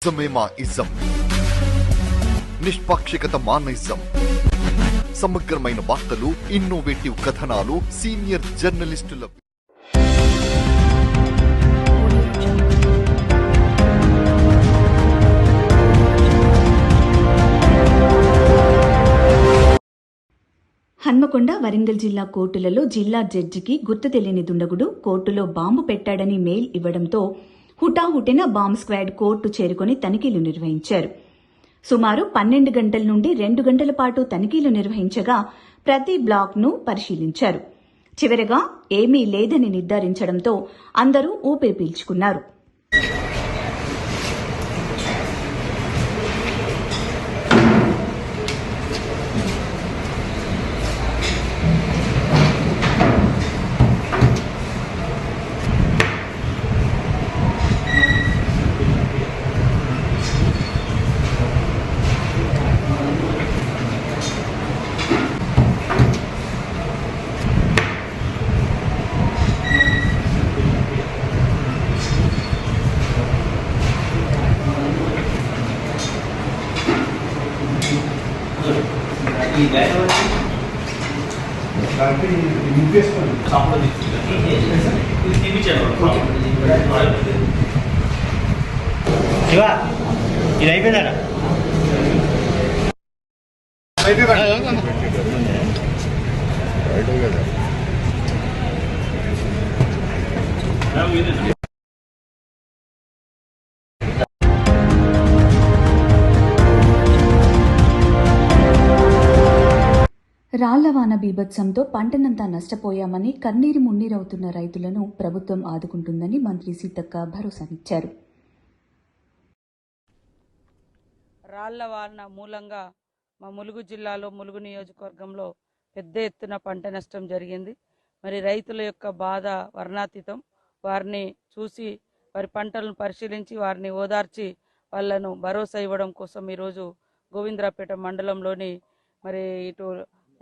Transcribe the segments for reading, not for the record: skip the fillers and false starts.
ఇజమే మా ఇజం, నిష్పాక్షికత మా నైజం. సమగ్రమైన వార్తలు, ఇన్నోవేటివ్ కథనాలు, సీనియర్ జర్నలిస్టుల హన్మకొండ, వరంగల్ జిల్లా కోర్టులలో జిల్లా జడ్జికి గుర్తు తెలియని దుండగుడు కోర్టులో బాంబు పెట్టాడని మెయిల్ ఇవ్వడంతో హుటాహుటిన బాంబ్ స్క్వాడ్ కోర్టు చేరుకుని తనిఖీలు నిర్వహించారు. సుమారు 12 గంటల నుండి 2 గంటల పాటు తనిఖీలు నిర్వహించగా ప్రతి బ్లాక్ను పరిశీలించారు. చివరగా ఏమీ లేదని నిర్ధారించడంతో అందరూ ఊపిరి పీల్చుకున్నారు. శివా ఇది అయిపోయిందా? రాళ్లవాన బీభత్సంతో పంటనంతా నష్టపోయామని కన్నీరు మున్నీరవుతున్న రైతులను ప్రభుత్వం ఆదుకుంటుందని మంత్రి సీతక్క భరోసానిచ్చారు. రాళ్లవాన మూలంగా మా ములుగు జిల్లాలో ములుగు నియోజకవర్గంలో పెద్ద ఎత్తున పంట నష్టం జరిగింది. మరి రైతుల యొక్క బాధ వర్ణాతీతం. వారిని చూసి వారి పంటలను పరిశీలించి వారిని ఓదార్చి వాళ్లను భరోసా ఇవ్వడం కోసం ఈరోజు గోవిందరాపేట మండలంలోని మరి ఇటు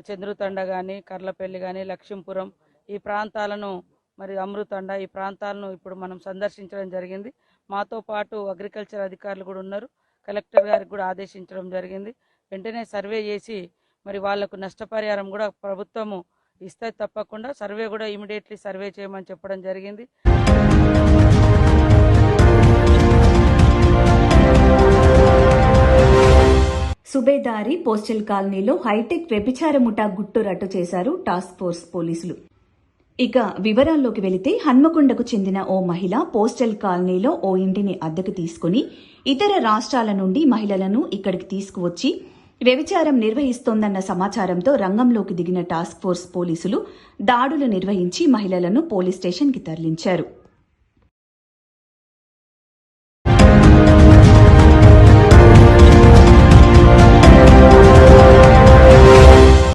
చంద్రుతండ కానీ, కర్లపల్లి కానీ, లక్ష్మీపురం ఈ ప్రాంతాలను, మరి అమృతండ ఈ ప్రాంతాలను ఇప్పుడు మనం సందర్శించడం జరిగింది. మాతో పాటు అగ్రికల్చర్ అధికారులు కూడా ఉన్నారు. కలెక్టర్ గారికి కూడా ఆదేశించడం జరిగింది. వెంటనే సర్వే చేసి మరి వాళ్లకు నష్టపరిహారం కూడా ప్రభుత్వము ఇస్తే తప్పకుండా సర్వే కూడా ఇమీడియట్లీ సర్వే చేయమని చెప్పడం జరిగింది. సుబేదారి పోస్టల్ కాలనీలో హైటెక్ వ్యభిచార ముఠా గుట్టు రట్టు చేశారు టాస్క్ ఫోర్స్ పోలీసులు. ఇక వివరాల్లోకి వెళితే హన్మకొండకు చెందిన ఓ మహిళ పోస్టల్ కాలనీలో ఓ ఇంటిని అద్దెకు తీసుకుని ఇతర రాష్ట్రాల నుండి మహిళలను ఇక్కడికి తీసుకువచ్చి వ్యభిచారం నిర్వహిస్తోందన్న సమాచారంతో రంగంలోకి దిగిన టాస్క్ ఫోర్స్ పోలీసులు దాడులు నిర్వహించి మహిళలను పోలీస్ స్టేషన్కి తరలించారు.